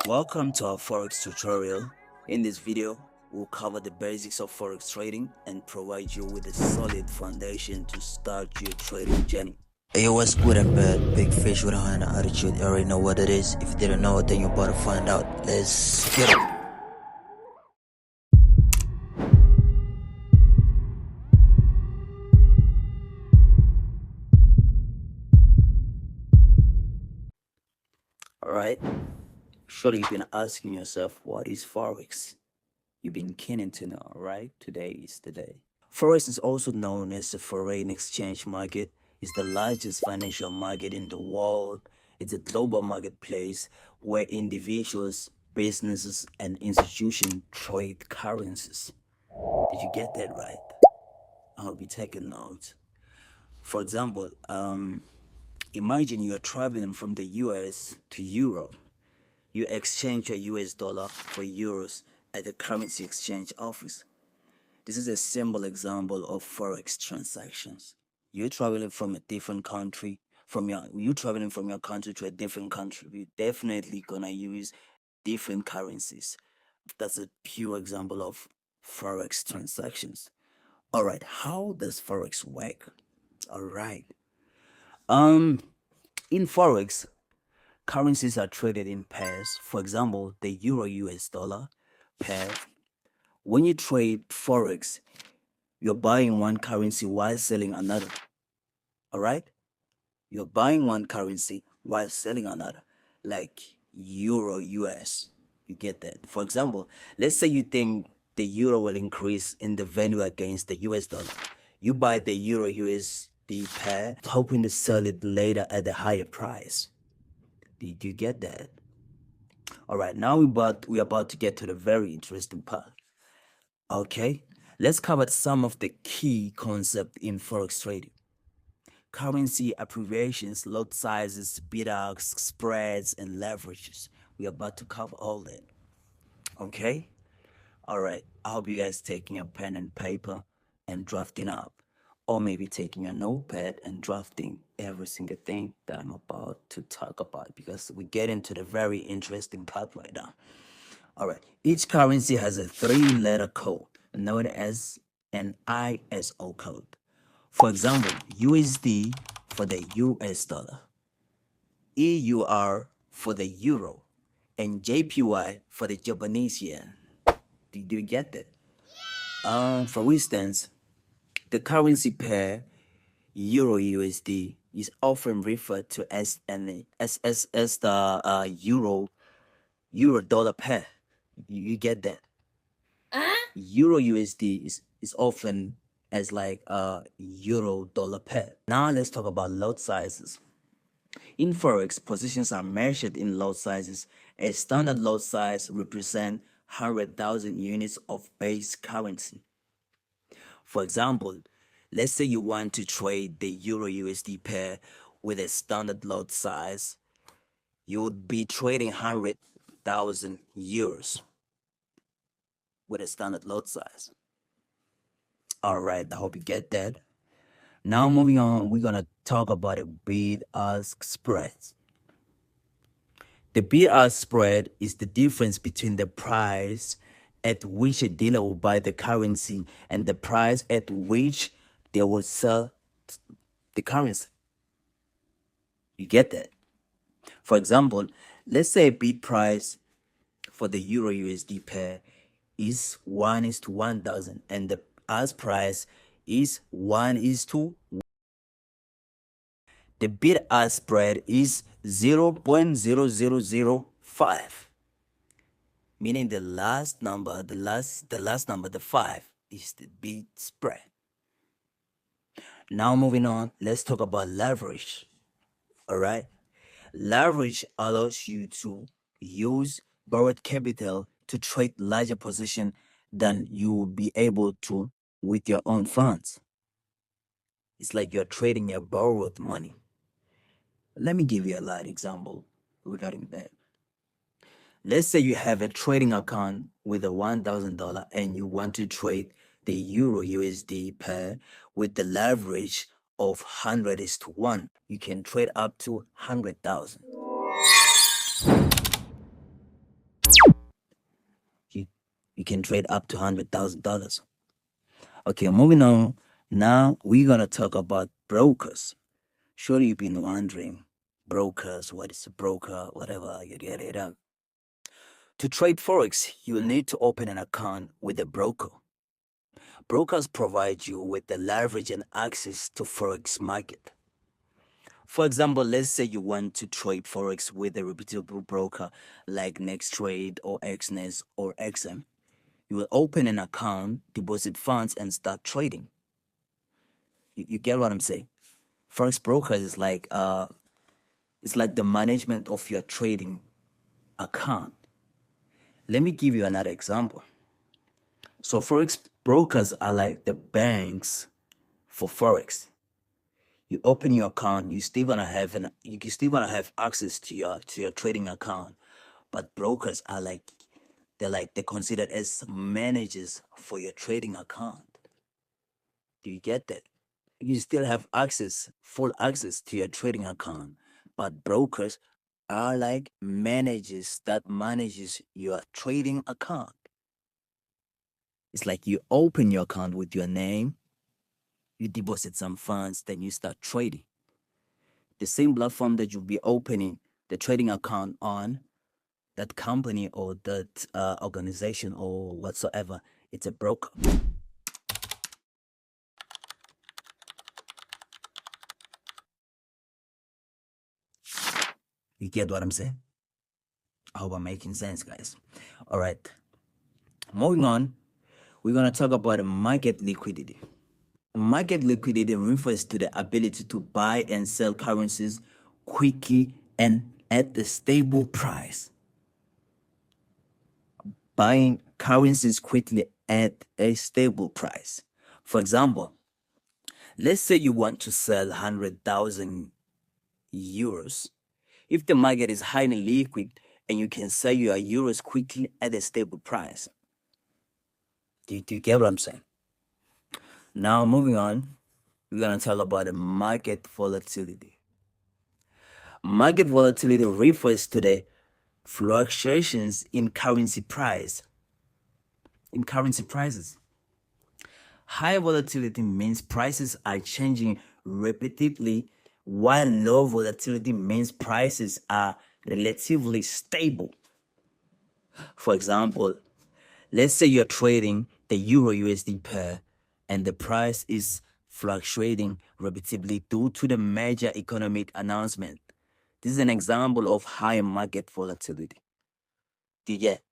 Welcome to our Forex tutorial. In this video, we'll cover the basics of Forex trading and provide you with a solid foundation to start your trading journey. Hey, what's good and bad? Big fish with a hyena attitude. You already know what it is. If you didn't know it, then you're about to find out. Let's get it. Alright, surely you've been asking yourself, what is Forex? You've been keen to know, right? Today is the day. Forex is also known as the foreign exchange market. It's the largest financial market in the world. It's a global marketplace where individuals, businesses, and institutions trade currencies. Did you get that right? I hope you take a note. For example, imagine you are traveling from the US to Europe. You exchange your US dollar for euros at the currency exchange office. This is a simple example of Forex transactions. You're traveling from a different country, you traveling from your country to a different country. You're definitely gonna use different currencies. That's a pure example of Forex transactions. Alright, how does Forex work? Alright. In Forex, currencies are traded in pairs. For example, the Euro US dollar pair. When you trade Forex, you're buying one currency while selling another. Alright? You're buying one currency while selling another, like Euro US. You get that? For example, let's say you think the Euro will increase in the value against the US dollar. You buy the Euro USD pair, hoping to sell it later at a higher price. Did you get that? Alright, now we're about to get to the very interesting part. Okay, let's cover some of the key concepts in Forex trading. Currency abbreviations, lot sizes, bid-ask, spreads, and leverages. We're about to cover all that. Okay? Alright, I hope you guys taking a pen and paper and drafting up. Or maybe taking a notepad and drafting every single thing that I'm about to talk about, because we get into the very interesting part right now. Alright, each currency has a 3-letter code known as an ISO code. For example, USD for the US dollar, EUR for the euro, and JPY for the Japanese yen. Did you get that? For instance, the currency pair Euro USD is often referred to as the Euro dollar pair. You get that? Euro USD is often as like a Euro dollar pair. Now let's talk about lot sizes. In Forex, positions are measured in lot sizes. A standard lot size represents 100,000 units of base currency. For example, let's say you want to trade the Euro USD pair with a standard lot size. You would be trading 100,000 euros with a standard lot size. Alright, I hope you get that. Now moving on, we're gonna talk about a bid-ask spread. The bid-ask spread is the difference between the price at which a dealer will buy the currency and the price at which they will sell the currency. You get that? For example, let's say a bid price for the Euro USD pair is 1:1,000 and the ask price is 1:1. The bid-ask spread is 0.0005, meaning the last number, the 5 is the bid spread. Now moving on, let's talk about leverage. Alright? Leverage allows you to use borrowed capital to trade larger position than you will be able to with your own funds. It's like you're trading your borrowed money. Let me give you a light example regarding that. Let's say you have a trading account with a $1,000 and you want to trade the Euro USD pair with the leverage of 100:1. You can trade up to 100,000. You can trade up to $100,000. Okay, moving on. Now we're gonna talk about brokers. Surely you've been wondering, brokers, what is a broker, whatever, you get it up. To trade Forex, you will need to open an account with a broker. Brokers provide you with the leverage and access to Forex market. For example, let's say you want to trade Forex with a reputable broker like NextTrade or XNES or XM. You will open an account, deposit funds, and start trading. You get what I'm saying? Forex broker is like it's like the management of your trading account. Let me give you another example. So Forex brokers are like the banks for Forex. You open your account, you still wanna have access to your trading account. But brokers are like they're considered as managers for your trading account. Do you get that? You still have full access to your trading account, but brokers are like managers that manages your trading account. It's like you open your account with your name, you deposit some funds, then you start trading. The same platform that you'll be opening the trading account on, that company or that organization or whatsoever, it's a broker. You get what I'm saying? I hope I'm making sense, guys. All right. Moving on, we're going to talk about market liquidity. Market liquidity refers to the ability to buy and sell currencies quickly and at a stable price. Buying currencies quickly at a stable price. For example, let's say you want to sell 100,000 euros. If the market is highly liquid and you can sell your euros quickly at a stable price. Do you get what I'm saying? Now, moving on, we're going to talk about the market volatility. Market volatility refers to the fluctuations in currency prices. High volatility means prices are changing repeatedly, while low volatility means prices are relatively stable. For example, let's say you're trading the Euro USD pair and the price is fluctuating repeatedly due to the major economic announcement. This is an example of high market volatility. Do you get?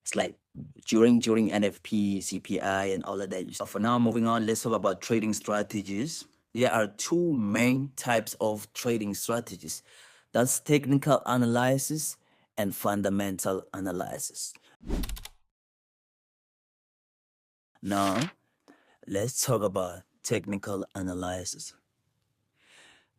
It's like during NFP, CPI, and all of that. So for now, moving on, let's talk about trading strategies. There are two main types of trading strategies. That's technical analysis and fundamental analysis. Now, let's talk about technical analysis.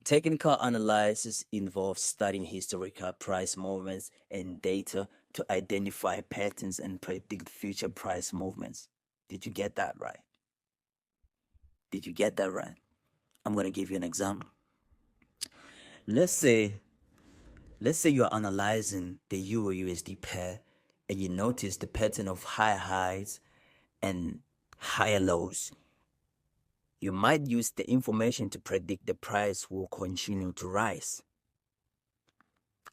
Technical analysis involves studying historical price movements and data to identify patterns and predict future price movements. Did you get that right? Did you get that right? I'm going to give you an example. Let's say you're analyzing the Euro USD pair and you notice the pattern of higher highs and higher lows. You might use the information to predict the price will continue to rise.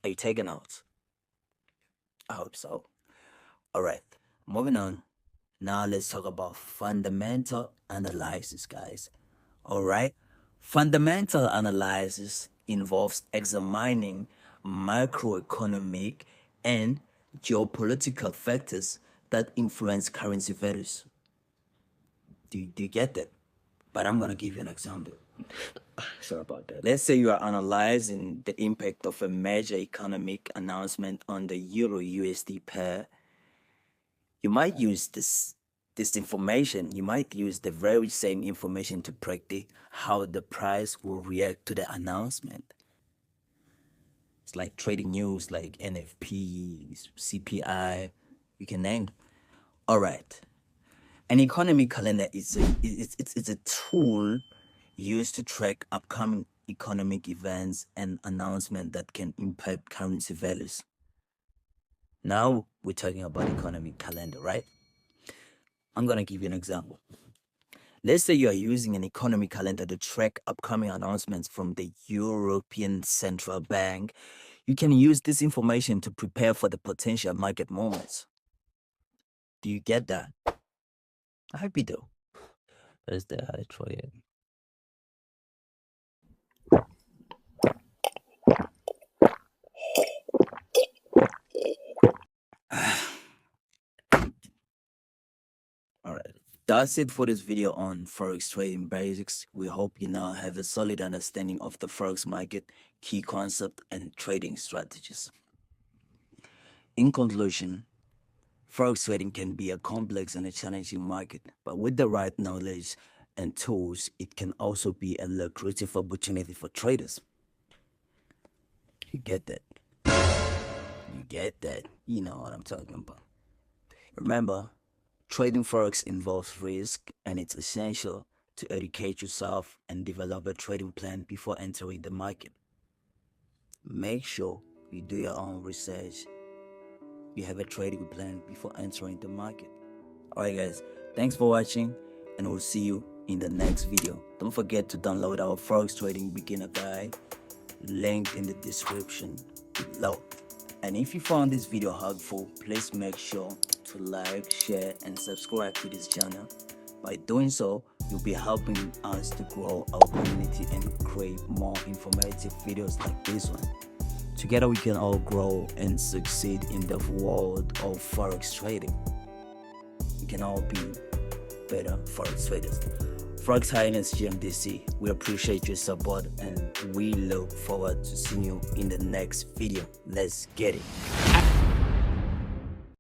Are you taking notes? I hope so. All right, moving on. Now let's talk about fundamental analysis, guys. All right, fundamental analysis involves examining macroeconomic and geopolitical factors that influence currency values. Do you get that? But I'm gonna give you an example. Sorry about that. Let's say you are analyzing the impact of a major economic announcement on the Euro USD pair. You might use this information, you might use the very same information to predict how the price will react to the announcement. It's like trading news like NFP, CPI, you can name. All right. An economic calendar is it's a tool used to track upcoming economic events and announcements that can impact currency values. Now we're talking about economic calendar, right? I'm gonna give you an example. Let's say you are using an economic calendar to track upcoming announcements from the European Central Bank. You can use this information to prepare for the potential market movements. Do you get that? I hope you do. That's the how to try it. All right. That's it for this video on Forex trading basics. We hope you now have a solid understanding of the Forex market, key concept, and trading strategies. In conclusion, Forex trading can be a complex and a challenging market, but with the right knowledge and tools, it can also be a lucrative opportunity for traders. You get that? You get that? You know what I'm talking about. Remember, trading Forex involves risk, and it's essential to educate yourself and develop a trading plan before entering the market. Make sure you do your own research. You have a trading plan before entering the market. Alright guys, thanks for watching, and we'll see you in the next video. Don't forget to download our Forex Trading Beginner Guide, linked in the description below. And if you found this video helpful, please make sure to like, share, and subscribe to this channel. By doing so, you'll be helping us to grow our community and create more informative videos like this one. Together we can all grow and succeed in the world of Forex trading. We can all be better Forex traders. Forex Hyenas GMDC, we appreciate your support and we look forward to seeing you in the next video. Let's get it.